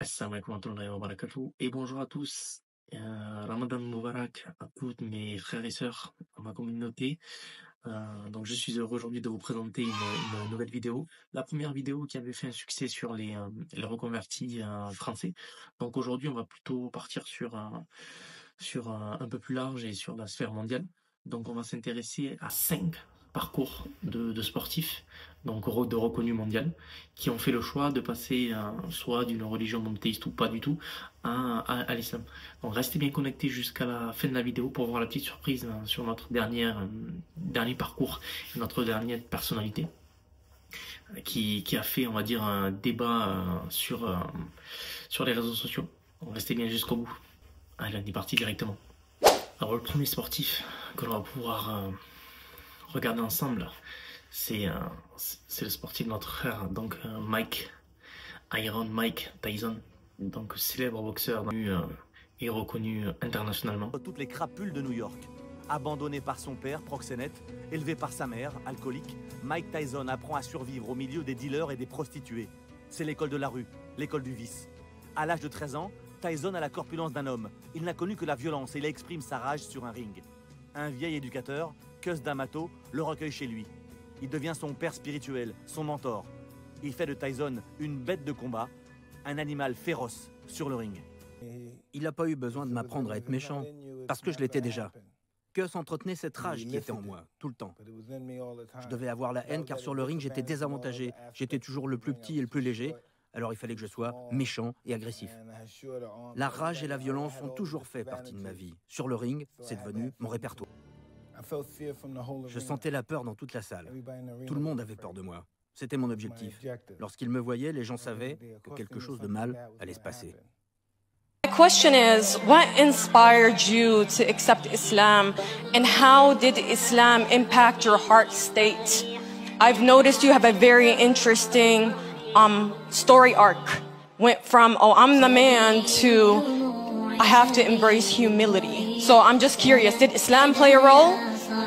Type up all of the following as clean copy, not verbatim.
Assalamu alaikum wa rahmatullahi wa barakatuh. Et bonjour à tous. Ramadan Mubarak à tous mes frères et sœurs, à ma communauté. Donc je suis heureux aujourd'hui de vous présenter une nouvelle vidéo. La première vidéo qui avait fait un succès sur les reconvertis français. Donc aujourd'hui on va plutôt partir sur un peu plus large et sur la sphère mondiale. Donc on va s'intéresser à 5 parcours de sportifs, donc de reconnus mondial, qui ont fait le choix de passer soit d'une religion monothéiste ou pas du tout à l'islam. Donc restez bien connectés jusqu'à la fin de la vidéo pour voir la petite surprise sur notre dernier parcours, notre dernière personnalité qui a fait, on va dire, un débat sur les réseaux sociaux. Donc restez bien jusqu'au bout. Allez, on est parti directement. Alors le premier sportif que l'on va pouvoir regarder ensemble, c'est le sportif de notre frère, donc Iron Mike Tyson, donc célèbre boxeur et reconnu internationalement. Toutes les crapules de New York. Abandonné par son père, proxénète, élevé par sa mère, alcoolique, Mike Tyson apprend à survivre au milieu des dealers et des prostituées. C'est l'école de la rue, l'école du vice. À l'âge de 13 ans, Tyson a la corpulence d'un homme. Il n'a connu que la violence et il exprime sa rage sur un ring. Un vieil éducateur, Cus D'Amato, le recueille chez lui. Il devient son père spirituel, son mentor. Il fait de Tyson une bête de combat, un animal féroce sur le ring. Il n'a pas eu besoin de m'apprendre à être méchant, parce que je l'étais déjà. Cus entretenait cette rage qui était en moi, tout le temps. Je devais avoir la haine car sur le ring j'étais désavantagé. J'étais toujours le plus petit et le plus léger, alors il fallait que je sois méchant et agressif. La rage et la violence ont toujours fait partie de ma vie. Sur le ring, c'est devenu mon répertoire. Je sentais la peur dans toute la salle. Tout le monde avait peur de moi. C'était mon objectif. Lorsqu'ils me voyaient, les gens savaient que quelque chose de mal allait se passer. My question is, what inspired you to accept Islam and how did Islam impact your heart state? I've noticed you have a very interesting story arc. Went from, oh, I'm the man to I have to embrace humility. So I'm just curious, did Islam play a role?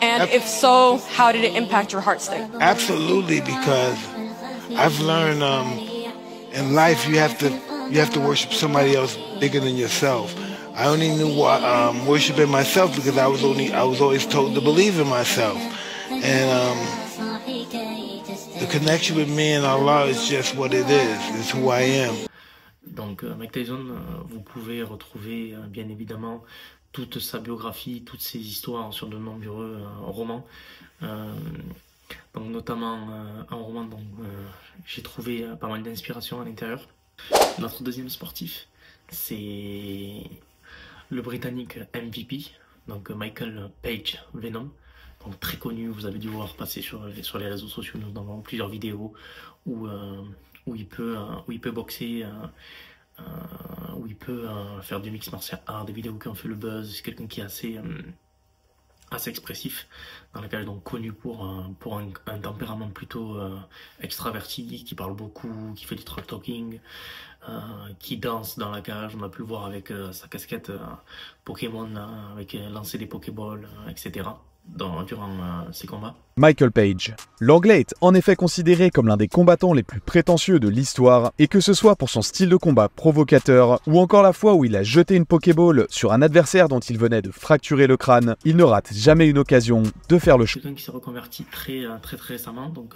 And if so, how did it impact your heart state? Absolutely, because I've learned in life you have to worship somebody else bigger than yourself. I only knew worshiping myself because I was always told to believe in myself, and the connection with me and Allah is just what it is. It's who I am. Donc Mike Tyson, vous pouvez retrouver bien évidemment toute sa biographie, toutes ses histoires sur de nombreux romans. Donc notamment un roman dont j'ai trouvé pas mal d'inspiration à l'intérieur. Notre deuxième sportif, c'est le Britannique MVP, donc Michael Page Venom, donc très connu. Vous avez dû voir passer sur les réseaux sociaux dans plusieurs vidéos où il peut boxer, où il peut faire du mix martial art, des vidéos qui ont fait le buzz. C'est quelqu'un qui est assez expressif dans la période, donc connu pour un tempérament plutôt extraverti, qui parle beaucoup, qui fait du trash talking, qui danse dans la cage. On a pu le voir avec sa casquette Pokémon, avec lancer des Pokéballs, etc. durant ses combats. Michael Page. L'Anglais est en effet considéré comme l'un des combattants les plus prétentieux de l'histoire, et que ce soit pour son style de combat provocateur, ou encore la fois où il a jeté une Pokéball sur un adversaire dont il venait de fracturer le crâne, il ne rate jamais une occasion de faire le show. Quelqu'un qui s'est reconverti très récemment, donc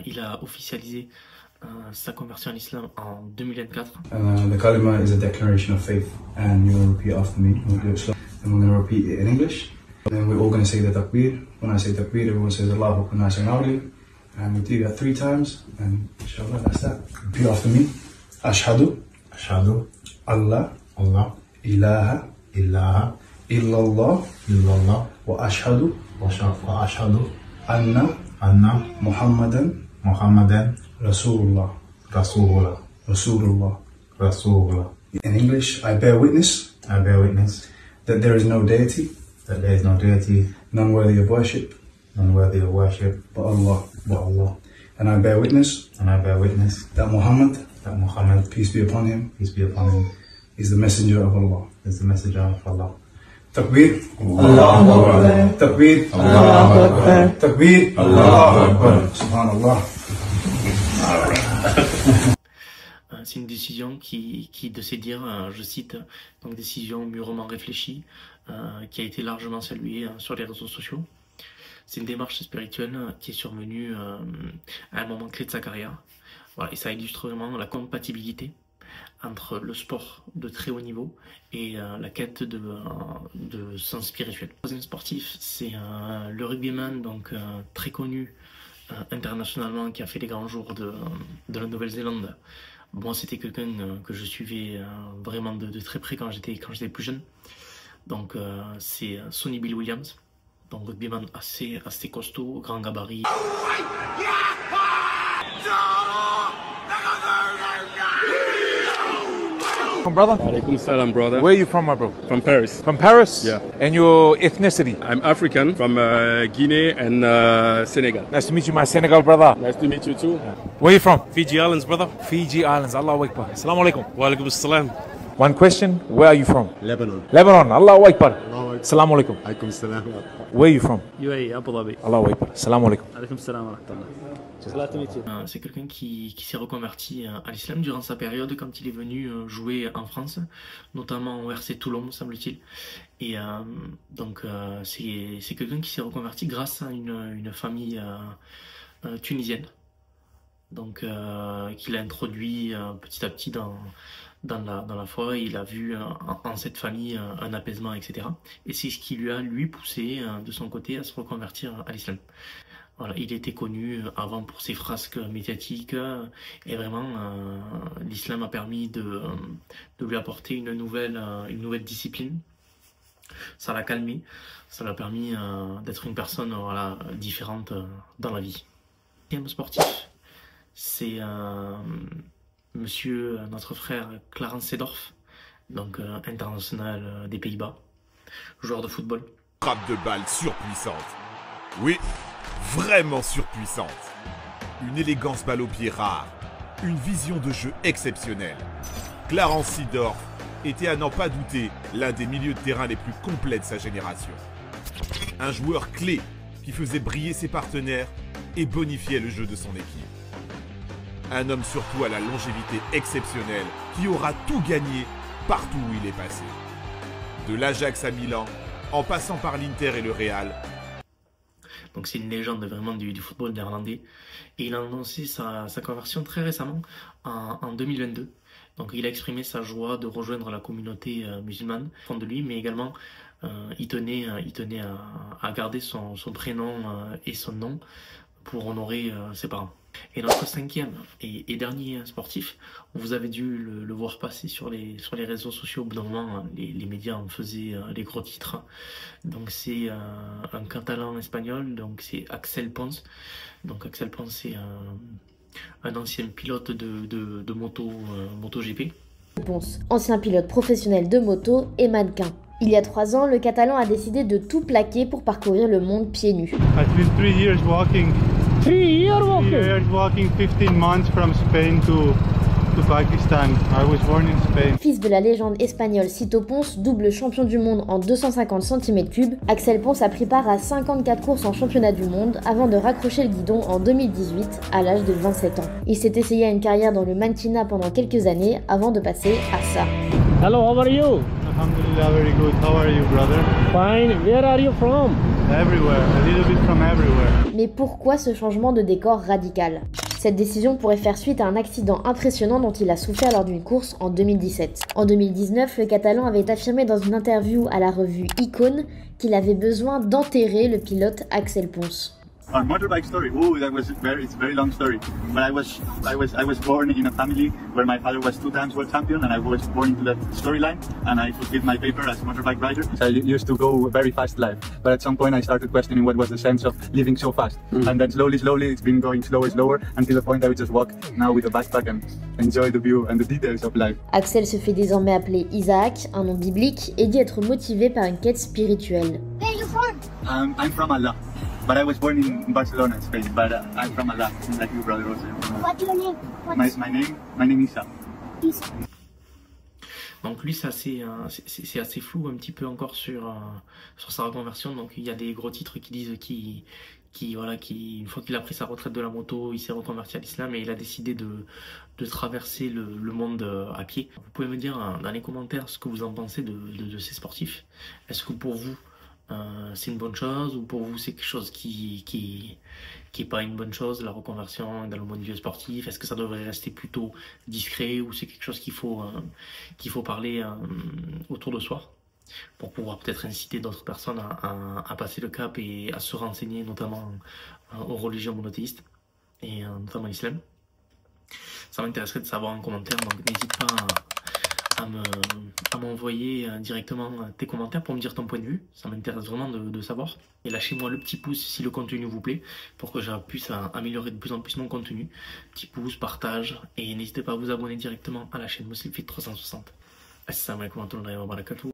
il a officialisé sa conversion à l'islam en 2024. The kalima is a declaration of faith, and you're going to repeat after me. We're going to repeat it in English. Then we're all going to say the takbir. When I say takbir, everyone says Allahu Akbar nice and loudly. And we do that 3 times, and inshallah, that's that. Repeat after me. Ashhadu. Ashhadu. Allah. Allah. Ilaha. Ilaha. Illallah. Illallah. Wa ashhadu. Wa ashhadu. Anna. Anna. Muhammadan. Muhammadan. Rasulullah. Rasulullah. Rasulullah. Rasulullah. In English, I bear witness. I bear witness. That there is no deity. That there is no deity, none worthy of worship, but Allah. And I bear witness, that Muhammad, peace be upon him, is the messenger of Allah. Takbir, Allahu Akbar. Takbir, Allahu Akbar. Takbir, Allahu Akbar. Subhanallah. C'est une décision qui de ses dires, je cite, donc décision mûrement réfléchie, qui a été largement saluée sur les réseaux sociaux. C'est une démarche spirituelle qui est survenue à un moment clé de sa carrière. Voilà, et ça illustre vraiment la compatibilité entre le sport de très haut niveau et la quête de sens spirituel. Le troisième sportif, c'est le rugbyman, donc très connu internationalement, qui a fait les grands jours de la Nouvelle-Zélande. Moi, c'était quelqu'un que je suivais vraiment de très près quand j'étais plus jeune. Donc c'est Sonny Bill Williams, donc rugbyman assez costaud, grand gabarit. Brother? Alaikum salam, brother. Where are you from, my bro? From Paris. From Paris? Yeah. And your ethnicity? I'm African from Guinea and Senegal. Nice to meet you, my Senegal brother. Nice to meet you too. Where are you from? Fiji Islands, brother. Fiji Islands. Allahu Akbar. Assalamu alaikum. Wa alaikum assalam. One question. Where are you from? Lebanon. Lebanon. Allahu Akbar. Assalamu alaikum. Alaikum salam. Where are you from? UAE, Abu Dhabi. Allahu Akbar. Assalamu alaikum. Alaikum salam wa rahmatullah. C'est quelqu'un qui s'est reconverti à l'islam durant sa période quand il est venu jouer en France, notamment au RC Toulon, me semble-t-il. Et donc c'est quelqu'un qui s'est reconverti grâce à une famille tunisienne, donc qu'il a introduit petit à petit dans la foi. Il a vu en cette famille un apaisement, etc. Et c'est ce qui lui a poussé de son côté à se reconvertir à l'islam. Voilà, il était connu avant pour ses frasques médiatiques et vraiment l'islam a permis de lui apporter une nouvelle discipline. Ça l'a calmé, ça lui a permis d'être une personne différente dans la vie. Deuxième sportif, c'est notre frère Clarence Seedorf, donc international des Pays-Bas, joueur de football. Frappe de balle surpuissante. Oui, vraiment surpuissante. Une élégance balle au pied rare. Une vision de jeu exceptionnelle. Clarence Seedorf était à n'en pas douter l'un des milieux de terrain les plus complets de sa génération. Un joueur clé qui faisait briller ses partenaires et bonifiait le jeu de son équipe. Un homme surtout à la longévité exceptionnelle qui aura tout gagné partout où il est passé. De l'Ajax à Milan, en passant par l'Inter et le Real. Donc c'est une légende vraiment du football néerlandais. Et il a annoncé sa conversion très récemment, en 2022. Donc il a exprimé sa joie de rejoindre la communauté musulmane, au fond de lui, mais également il tenait à garder son prénom et son nom pour honorer ses parents. Et notre cinquième et dernier sportif, vous avez dû le voir passer sur les réseaux sociaux. Au bout d'un moment, les médias en faisaient les gros titres. Donc c'est un catalan espagnol, donc c'est Axel Pons. Donc Axel Pons, c'est un ancien pilote de moto MotoGP. Pons, ancien pilote professionnel de moto et mannequin. Il y a 3 ans, le Catalan a décidé de tout plaquer pour parcourir le monde pieds nus. It's been 3 years walking. 3 years walking? 3 years walking, 15 months from Spain to Pakistan. I was born in Spain. Fils de la légende espagnole Sito Pons, double champion du monde en 250 cm3, Axel Pons a pris part à 54 courses en championnat du monde avant de raccrocher le guidon en 2018 à l'âge de 27 ans. Il s'est essayé à une carrière dans le mannequinat pendant quelques années avant de passer à ça. Hello, how are you? Alhamdulillah, very good. How are you, brother? Fine. Where are you from? Everywhere, a little bit from everywhere. Mais pourquoi ce changement de décor radical? Cette décision pourrait faire suite à un accident impressionnant dont il a souffert lors d'une course en 2017. En 2019, le Catalan avait affirmé dans une interview à la revue Icône qu'il avait besoin d'enterrer le pilote Axel Pons. Our motorbike story. It's a very long story. But I was born in a family where my father was 2 times world champion, and I was born into that storyline. And I fulfilled my paper as a motorbike rider. I used to go very fast life, but at some point I started questioning what was the sense of living so fast. And then slowly, it's been going slower, until the point I would just walk now with a backpack and enjoy the view and the details of life. Axel se fait désormais appeler Isaac, un nom biblique, et dit être motivé par une quête spirituelle. Where are you from? I'm from Allah. But I was born in Barcelona, Spain. But I'm from Allah, like you, brother, also. What's your name? My name is Isa. Isa. Donc lui, c'est assez flou un petit peu encore sur sa reconversion. Donc il y a des gros titres qui disent qu'il une fois qu'il a pris sa retraite de la moto, il s'est reconverti à l'islam et il a décidé de traverser le monde à pied. Vous pouvez me dire dans les commentaires ce que vous en pensez de ces sportifs. Est-ce que pour vous, c'est une bonne chose ou pour vous c'est quelque chose qui est pas une bonne chose, la reconversion dans le monde du sportif? Est-ce que ça devrait rester plutôt discret ou c'est quelque chose qu'il faut parler autour de soi pour pouvoir peut-être inciter d'autres personnes à passer le cap et à se renseigner notamment aux religions monothéistes et notamment l'islam? Ça m'intéresserait de savoir en commentaire, donc n'hésite pas à m'envoyer directement tes commentaires pour me dire ton point de vue. Ça m'intéresse vraiment de savoir. Et lâchez-moi le petit pouce si le contenu vous plaît pour que je puisse améliorer de plus en plus mon contenu. Petit pouce, partage et n'hésitez pas à vous abonner directement à la chaîne Muslim Fit 360. Assalamu alaikum wa rahmatullahi wa barakatuh.